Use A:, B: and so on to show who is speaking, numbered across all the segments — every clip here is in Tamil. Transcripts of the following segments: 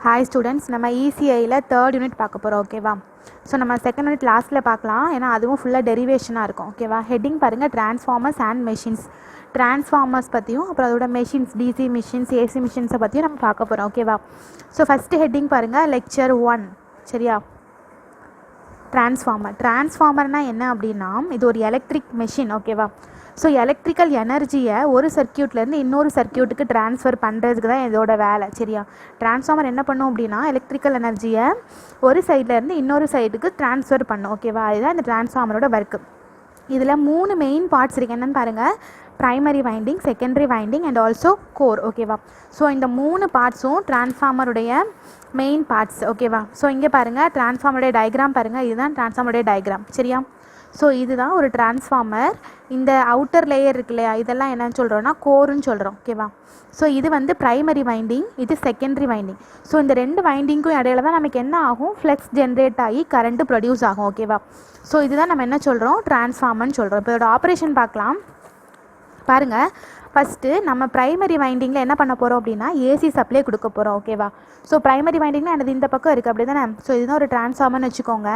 A: ஹாய் ஸ்டூடெண்ட்ஸ், நம்ம இசிஐயில் தேர்ட் யூனிட் பார்க்க போகிறோம். ஓகேவா? ஸோ நம்ம செகண்ட் யூனிட் லாஸ்ட்டில் பார்க்கலாம், ஏன்னா அதுவும் ஃபுல்லாக டெரிவேஷனாக இருக்கும். ஓகேவா? ஹெட்டிங் பாருங்கள், டிரான்ஸ்ஃபார்மர்ஸ் அண்ட் மெஷின்ஸ். டிரான்ஸ்ஃபார்மர்ஸ் பற்றியும் அப்புறம் அதோட மெஷின்ஸ், டிசி மிஷின்ஸ், ஏசி மிஷின்ஸை பற்றியும் நம்ம பார்க்க போகிறோம். ஓகேவா? ஸோ ஃபஸ்ட்டு ஹெட்டிங் பாருங்கள், லெக்சர் 1. சரியா? டிரான்ஸ்ஃபார்மர்னால் என்ன அப்படின்னா, இது ஒரு எலக்ட்ரிக் மெஷின். ஓகேவா? ஸோ எலக்ட்ரிக்கல் எனர்ஜியை ஒரு சர்க்கியூட்லேருந்து இன்னொரு சர்க்கியூட்டுக்கு ட்ரான்ஸ்ஃபர் பண்ணுறதுக்கு தான் இதோட வேலை. சரியா? டிரான்ஸ்ஃபார்மர் என்ன பண்ணும் அப்படின்னா, எலக்ட்ரிக்கல் எனர்ஜியை ஒரு சைட்லேருந்து இன்னொரு சைடுக்கு ட்ரான்ஸ்ஃபர் பண்ணும். ஓகேவா? இதுதான் இந்த டிரான்ஸ்ஃபார்மரோட ஒர்க்கு. இதில் 3 மெயின் பார்ட்ஸ் இருக்குது. என்னென்னு பாருங்கள், primary winding, secondary winding and also core. ஓகேவா? ஸோ இந்த 3 பார்ட்ஸும் டிரான்ஸ்ஃபார்மருடைய மெயின் பார்ட்ஸ். ஓகேவா? ஸோ இங்கே பாருங்கள், டிரான்ஸ்ஃபார்மருடைய டயக்ராம் பாருங்கள், இதுதான் டிரான்ஸ்ஃபார்மருடைய டயக்ராம். சரியா? ஸோ இதுதான் ஒரு டிரான்ஸ்ஃபார்மர். இந்த அவுட்டர் லேயர் இருக்கு இல்லையா, இதெல்லாம் என்னன்னு சொல்கிறோன்னா கோருன்னு சொல்கிறோம். ஓகேவா? ஸோ இது வந்து ப்ரைமரி வைண்டிங், இது செகண்டரி வைண்டிங். ஸோ இந்த 2 வைண்டிங்க்கும் இடையில தான் நமக்கு என்ன ஆகும், ஃப்ளெக்ஸ் ஜென்ரேட் ஆகி கரண்ட்டு ப்ரொடியூஸ் ஆகும். ஓகேவா? ஸோ இதுதான் நம்ம என்ன சொல்கிறோம், டிரான்ஸ்ஃபார்மர்னு சொல்கிறோம். இப்போ இதோட ஆப்ரேஷன் பார்க்கலாம். பாருங்கள், ஃபஸ்ட்டு நம்ம ப்ரைமரி வைண்டிங்கில் என்ன பண்ண போகிறோம் அப்படின்னா, ஏசி சப்ளை கொடுக்க போகிறோம். ஓகேவா? ஸோ ப்ரைமரி வைண்டிங்னா எனது இந்த பக்கம் இருக்குது, அப்படி தானே? ஸோ இதுதான் ஒரு டிரான்ஸ்ஃபார்மர்னு வச்சுக்கோங்க.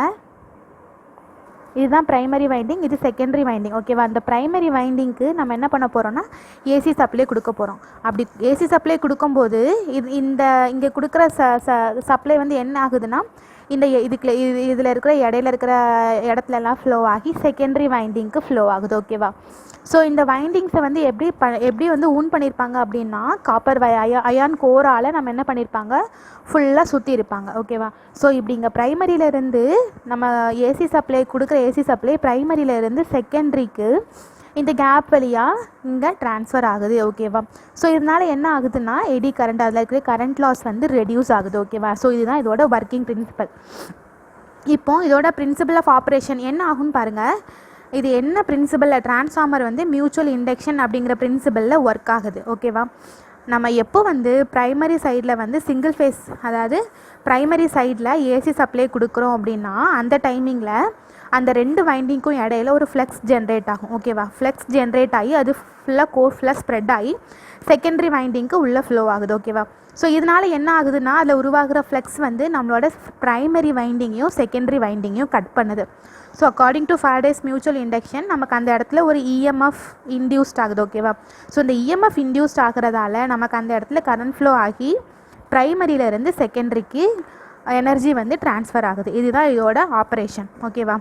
A: இதுதான் ப்ரைமரி வைண்டிங், இது செகண்டரி வைண்டிங். ஓகேவா? அந்த ப்ரைமரி வைண்டிங்க்கு நம்ம என்ன பண்ண போகிறோம்னா, ஏசி சப்ளை கொடுக்க போகிறோம். அப்படி ஏசி சப்ளை கொடுக்கும்போது இங்கே கொடுக்குற சப்ளை வந்து என்ன ஆகுதுன்னா, இதில் இருக்கிற இடையில இருக்கிற இடத்துலலாம் ஃப்ளோ ஆகி செகண்டரி வைண்டிங்க்கு ஃப்ளோ ஆகுது. ஓகேவா? ஸோ இந்த வைண்டிங்ஸை வந்து எப்படி வந்து ஊன் பண்ணியிருப்பாங்க அப்படின்னா, காப்பர் அயான் கோரால் நம்ம என்ன பண்ணியிருப்பாங்க, ஃபுல்லாக சுற்றி இருப்பாங்க. ஓகேவா? ஸோ இப்படி இங்கே ப்ரைமரியிலேருந்து நம்ம ஏசி சப்ளை கொடுக்குற ஏசி சப்ளை ப்ரைமரியிலேருந்து செகண்டரிக்கு இந்த கேப் வழியாக இங்கே ட்ரான்ஸ்ஃபர் ஆகுது. ஓகேவா? ஸோ இதனால் என்ன ஆகுதுன்னா, எடி கரண்ட், அதில் இருக்கிற கரண்ட் லாஸ் வந்து ரெடியூஸ் ஆகுது. ஓகேவா? ஸோ இதுதான் இதோட ஒர்க்கிங் பிரின்சிபல். இப்போது இதோட பிரின்சிபல் ஆஃப் ஆப்ரேஷன் என்ன ஆகும்னு பாருங்கள். இது என்ன பிரின்சிபலில், டிரான்ஸ்ஃபார்மர் வந்து மியூச்சுவல் இண்டக்ஷன் அப்படிங்கிற பிரின்சிபலில் ஒர்க் ஆகுது. ஓகேவா? நம்ம எப்போ வந்து ப்ரைமரி சைடில் வந்து சிங்கிள் ஃபேஸ், அதாவது ப்ரைமரி சைடில் ஏசி சப்ளை கொடுக்குறோம் அப்படின்னா, அந்த டைமிங்கில் அந்த 2 வைண்டிங்க்கும் இடையில ஒரு ஃப்ளெக்ஸ் ஜென்ரேட் ஆகும். ஓகேவா? ஃப்ளெக்ஸ் ஜென்ரேட் ஆகி அது ஃபுல்லாக கோர் ஃபுல்லாக ஸ்ப்ரெட் ஆகி செகண்டரி வைண்டிங்க்கு உள்ளே ஃப்ளோ ஆகுது. ஓகேவா? ஸோ இதனால் என்ன ஆகுதுன்னா, அதில் உருவாகிற ஃப்ளெக்ஸ் வந்து நம்மளோட ப்ரைமரி வைண்டிங்கையும் செகண்டரி வைண்டிங்கையும் கட் பண்ணுது. So according to Faraday's mutual induction நமக்கு அந்த இடத்துல ஒரு இஎம்எஃப் இன்டியூஸ்ட் ஆகுது. ஓகேவா? ஸோ இந்த இஎம்எஃப் இன்டியூஸ்ட் ஆகிறதால நமக்கு அந்த இடத்துல கரண்ட் ஃப்ளோ ஆகி ப்ரைமரியிலேருந்து செகண்டரிக்கு எனர்ஜி வந்து ட்ரான்ஸ்ஃபர் ஆகுது. இதுதான் இதோட ஆப்ரேஷன். ஓகேவா?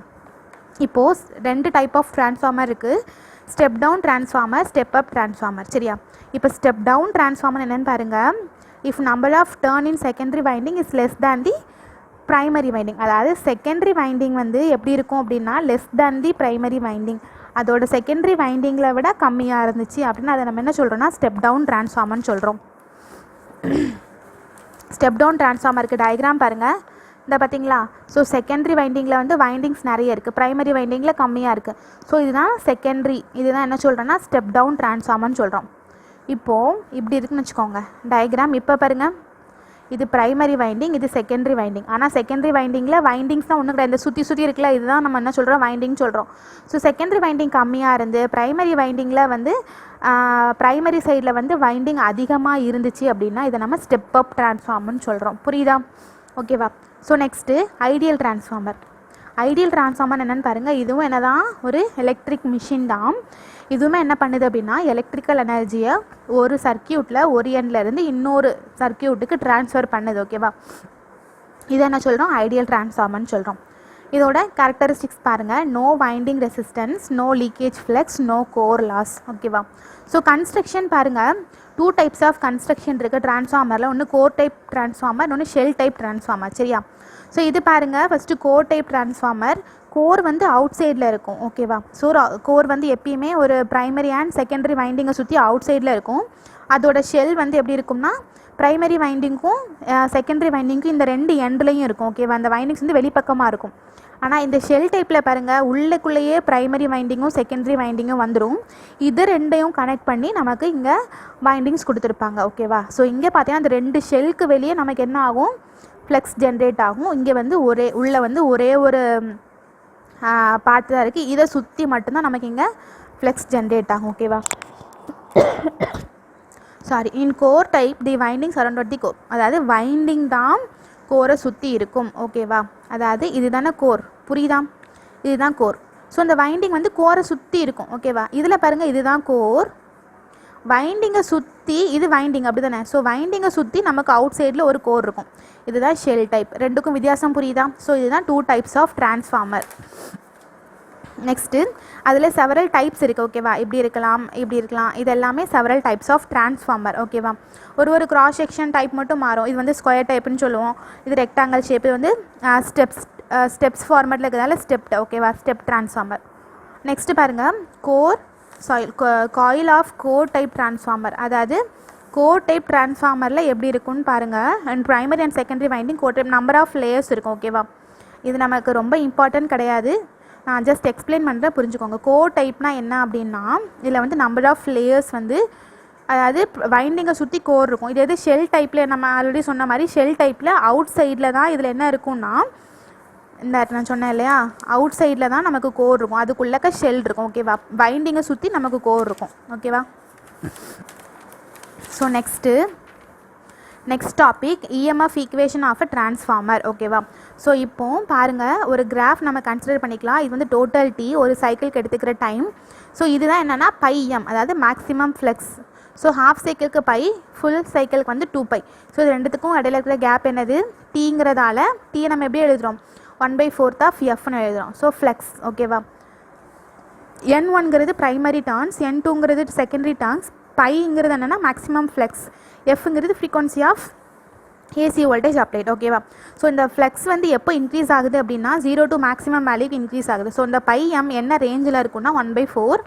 A: இப்போது 2 டைப் ஆஃப் டிரான்ஸ்ஃபார்மர் இருக்குது. Step down transformer, step up transformer. சரியா? இப்போ ஸ்டெப் டவுன் டிரான்ஸ்ஃபார்மர் என்னென்னு பாருங்கள். If number of turn in secondary winding is less than the primary winding, அதாவது செகண்டரி வைண்டிங் வந்து எப்படி இருக்கும் அப்படின்னா, less than the primary winding, அதோட செகண்டரி வைண்டிங்கில் விட கம்மியாக இருந்துச்சு அப்படின்னா அதை நம்ம என்ன சொல்கிறோன்னா, ஸ்டெப் டவுன் டிரான்ஸ்ஃபார்மர்னு சொல்கிறோம். ஸ்டெப் டவுன் டிரான்ஸ்ஃபார்மருக்கு டயக்ராம் பாருங்கள். இந்த பார்த்தீங்களா? ஸோ செகண்டரி வைண்டிங்கில் வந்து வைண்டிங்ஸ் நிறைய இருக்குது, ப்ரைமரி வைண்டிங்கில் கம்மியாக இருக்குது. ஸோ இதுதான் செகண்டரி, இதுதான் என்ன சொல்கிறோன்னா ஸ்டெப் டவுன் டிரான்ஸ்ஃபார்மர்னு சொல்கிறோம். இப்போது இப்படி இருக்குன்னு வச்சுக்கோங்க டயக்ராம். இப்போ பாருங்கள், இது ப்ரைமரி வைண்டிங், இது செகண்டரி வைண்டிங். ஆனால் செகண்டரி வைண்டிங்கில் வைண்டிங்ஸ் தான் ஒன்றும் கிடையாது, இந்த சுற்றி இருக்குல்ல, இதுதான் நம்ம என்ன சொல்கிறோம், வைண்டிங் சொல்கிறோம். ஸோ செகண்டரி வைண்டிங் கம்மியாக இருந்து ப்ரைமரி வைண்டிங்கில் வந்து ப்ரைமரி சைடில் வந்து வைண்டிங் அதிகமாக இருந்துச்சு அப்படின்னா இதை நம்ம ஸ்டெப் அப் டிரான்ஸ்ஃபார்மர்னு சொல்கிறோம். புரியுதா? ஓகேவா? So next ideal transformer. Ideal transformer என்னென்னு பாருங்கள். இதுவும் என்ன தான், ஒரு எலக்ட்ரிக் மிஷின் தான். இதுவுமே என்ன பண்ணுது அப்படின்னா, எலக்ட்ரிக்கல் எனர்ஜியை ஒரு சர்க்கியூட்டில் ஒரு எண்ட்லேருந்து இன்னொரு சர்க்கியூட்டுக்கு ட்ரான்ஸ்ஃபர் பண்ணுது. ஓகேவா? இதை என்ன சொல்கிறோம், ஐடியல் டிரான்ஸ்ஃபார்மர்னு சொல்கிறோம். இதோட கேரக்டரிஸ்டிக்ஸ் பாருங்கள். No winding resistance, no leakage flux, no core loss. ஓகேவா? ஸோ கன்ஸ்ட்ரக்ஷன் பாருங்கள், 2 டைப்ஸ் ஆஃப் கன்ஸ்ட்ரக்ஷன் இருக்குது டிரான்ஸ்ஃபார்மரில். ஒன்று கோர் டைப் டிரான்ஸ்ஃபார்மர், இன்னொன்று ஷெல் டைப் டிரான்ஸ்ஃபார்மர். சரியா? ஸோ இது பாருங்கள், first core type transformer. Core வந்து அவுட் சைடில் இருக்கும். ஓகேவா? ஸோ கோர் வந்து எப்பயுமே ஒரு ப்ரைமரி அண்ட் செகண்டரி வைண்டிங்கை சுற்றி அவுட் சைடில் இருக்கும். அதோட ஷெல் வந்து எப்படி இருக்கும்னா, ப்ரைமரி வைண்டிங்க்கும் செகண்டரி வைண்டிங்க்கும் இந்த 2 எண்ட்லையும் இருக்கும். ஓகேவா? அந்த வைண்டிங்ஸ் வந்து வெளிப்பக்கமாக இருக்கும். ஆனால் இந்த ஷெல் டைப்பில் பாருங்கள், உள்ளுக்குள்ளேயே ப்ரைமரி வைண்டிங்கும் செகண்டரி வைண்டிங்கும் வந்துடும். இது 2ஐயும் கனெக்ட் பண்ணி நமக்கு இங்கே வைண்டிங்ஸ் கொடுத்துருப்பாங்க. ஓகேவா? ஸோ இங்கே பார்த்தீங்கன்னா அந்த 2 ஷெல்க்கு வெளியே நமக்கு என்ன ஆகும், ஃப்ளெக்ஸ் ஜென்ரேட் ஆகும். இங்கே வந்து உள்ளே வந்து ஒரே ஒரு பார்ட் தான் இருக்குது, இதை சுற்றி மட்டும்தான் நமக்கு இங்கே ஃப்ளெக்ஸ் ஜென்ரேட் ஆகும். ஓகேவா? சாரி இன் கோர் டைப் தி வைண்டிங் சரௌண்டட் தி கோர், அதாவது வைண்டிங் தான் கோரை சுற்றி இருக்கும். ஓகேவா, அதாவது இதுதானே கோர், புரியுதா, இதுதான் கோர். ஸோ இந்த வைண்டிங் வந்து கோரை சுற்றி இருக்கும். ஓகேவா, இதில் பாருங்கள் இதுதான் கோர், வைண்டிங்கை சுற்றி இது வைண்டிங் அப்படி தானே. ஸோ வைண்டிங்கை சுற்றி நமக்கு அவுட் சைடில் ஒரு கோர் இருக்கும். இதுதான் ஷெல் டைப். ரெண்டுக்கும் வித்தியாசம் புரியுதா. ஸோ இதுதான் 2 டைப்ஸ் ஆஃப் டிரான்ஸ்ஃபார்மர். நெக்ஸ்ட்டு அதில் செவரல் டைப்ஸ் இருக்குது. ஓகேவா, இப்படி இருக்கலாம் இப்படி இருக்கலாம், இது எல்லாமே செவரல் டைப்ஸ் ஆஃப் டிரான்ஸ்ஃபார்மர். ஓகேவா, ஒரு கிராஸ் செக்ஷன் டைப் மட்டும் மாறும். இது வந்து ஸ்கொயர் டைப்புன்னு சொல்லுவோம், இது ரெக்டாங்கல் ஷேப், இது வந்து ஸ்டெப்ஸ் ஃபார்மேட்டில் இருக்கிறதால ஸ்டெப்ட். ஓகேவா, ஸ்டெப் டிரான்ஸ்ஃபார்மர். நெக்ஸ்ட்டு பாருங்கள் coil of core type transformer, அதாவது கோர் டைப் டிரான்ஸ்ஃபார்மரில் எப்படி இருக்குன்னு பாருங்கள். And primary and secondary winding core type number of layers இருக்கும். ஓகேவா, இது நமக்கு ரொம்ப இம்பார்ட்டன்ட் கிடையாது, நான் ஜஸ்ட் எக்ஸ்பிளைன் பண்ணுறேன், புரிஞ்சுக்கோங்க. கோர் டைப்னா என்ன அப்படின்னா இதில் வந்து நம்பர் ஆஃப் லேயர்ஸ் வந்து, அதாவது வைண்டிங்கை சுற்றி கோர் இருக்கும். இது எது ஷெல் டைப்பில், நம்ம ஆல்ரெடி சொன்ன மாதிரி ஷெல் டைப்பில் அவுட் சைடில் தான் இதில் என்ன இருக்கும்னா, இந்த நான் சொன்னேன் இல்லையா, அவுட் சைடில் தான் நமக்கு கோர் இருக்கும், அதுக்குள்ளக்க ஷெல் இருக்கும். ஓகேவா, வைண்டிங்கை சுற்றி நமக்கு கோர் இருக்கும். ஓகேவா, so next topic EMF equation of a transformer. ஓகேவா, ஸோ இப்போது பாருங்கள் ஒரு கிராஃப் நம்ம கன்சிடர் பண்ணிக்கலாம். இது வந்து டோட்டல் டி, ஒரு சைக்கிளுக்கு எடுத்துக்கிற டைம். ஸோ இதுதான் என்னென்னா πm, அதாவது மேக்ஸிமம் ஃப்ளெக்ஸ். ஸோ ஹாஃப் சைக்கிளுக்கு பை, ஃபுல் சைக்கிளுக்கு வந்து 2π. ஸோ இது ரெண்டுத்துக்கும் இடையில இருக்கிற கேப் என்னது, டீங்கிறதால டீயை நம்ம எப்படி எழுதுகிறோம், 1/4 ஆஃப் எஃப்னு எழுதுகிறோம். So flux. ஓகேவா, N1ங்கிறது ப்ரைமரி டர்ன்ஸ், N2ங்கிறது செகண்டரி டர்ன்ஸ், பைங்கிறது என்னென்னா மேக்ஸிமம் ஃப்ளெக்ஸ், எஃப்ங்கிறது frequency of AC voltage applied. ஓகேவா, ஸோ இந்த ஃப்ளெக்ஸ் வந்து எப்போ இன்க்ரீஸ் ஆகுது அப்படின்னா 0 to மேக்ஸிமம் வேல்யூக்கு இன்க்ரீஸ் ஆகுது. ஸோ இந்த πm என்ன ரேஞ்சில் இருக்குன்னா 1/4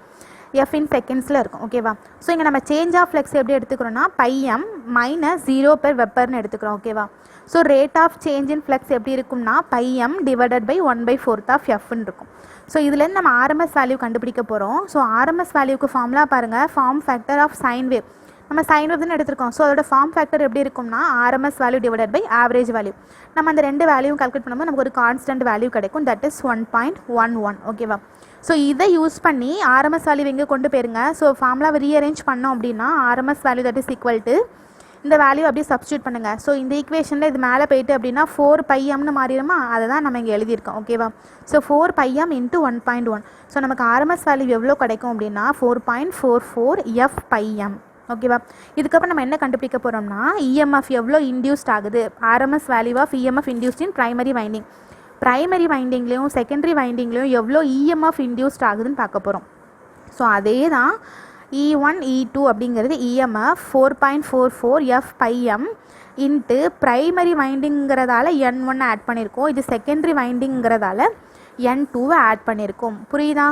A: எஃப் இன் செகண்ட்ஸில் இருக்கும். ஓகேவா, ஸோ இங்கே நம்ம சேஞ்ச் ஆஃப் ஃப்ளெக்ஸ் எப்படி எடுத்துக்கிறோன்னா πm -0 per வெப்பர்னு எடுத்துக்கிறோம். ஓகேவா, so rate of change in flux எப்படி இருக்கும்னா πm டிவைடட் பை 1/4 ஆஃப் எஃப்னு இருக்கும். ஸோ இதுலேருந்து நம்ம ஆர்எம்எஸ் வேல்யூ கண்டுபிடிக்க போகிறோம். ஸோ ஆர்எம்எஸ் வேல்யூக்கு ஃபார்முலா பாருங்கள், form factor of sine wave. நம்ம சைன் வேவ் தான் எடுத்திருக்கோம். ஸோ அதோட ஃபார்ம் ஃபேக்டர் எப்படி இருக்கும்னா RMS value divided by average value. நம்ம அந்த ரெண்டு வேல்யூவும் கால்குலேட் பண்ணும்போது நமக்கு ஒரு கான்ஸ்டன்ட் வேல்யூ கிடைக்கும், தட் இஸ் 1.11. ஓகேவா, ஸோ இதை யூஸ் பண்ணி ஆர்எம்எஸ் வேல்யூ எங்கே கொண்டு போயிருங்க. ஸோ ஃபார்முலாவை ரீஅரேஞ்ச் பண்ணோம் அப்படின்னா RMS value that is equal to இந்த வேல்யூ அப்படியே சப்ஸ்டியூட் பண்ணுங்கள். ஸோ இந்த ஈக்குவேஷனில் இது மேலே போயிட்டு அப்படின்னா 4πmனு மாறிடுமா, அதை தான் நம்ம இங்கே எழுதியிருக்கோம். ஓகேவா, ஸோ 4πm × 1.1. ஸோ நமக்கு ஆர்எம்எஸ் வேல்யூ எவ்வளோ கிடைக்கும் அப்படின்னா 4.44 fπm. ஓகேவா, இதுக்கப்புறம் நம்ம என்ன கண்டுபிடிக்க போகிறோம்னா இஎம்எஃப் எவ்வளோ இன்டியூஸ்ட் ஆகுது, RMS value of EMF induced in primary winding. Primary வைண்டிங்லேயும் செகண்டரி வைண்டிங்லேயும் எவ்வளோ இஎம்எஃப் இன்டியூஸ்ட் ஆகுதுன்னு பார்க்க போகிறோம். ஸோ அதே தான் E1 E2 அப்படிங்கிறது இஎம்எஃப் 4.44 fπm இன்ட்டு ப்ரைமரி வைண்டிங்கிறதால N1 ஆட் பண்ணியிருக்கோம், இது செகண்டரி வைண்டிங்கிறதால N2 ஆட் பண்ணியிருக்கோம். புரியுதா,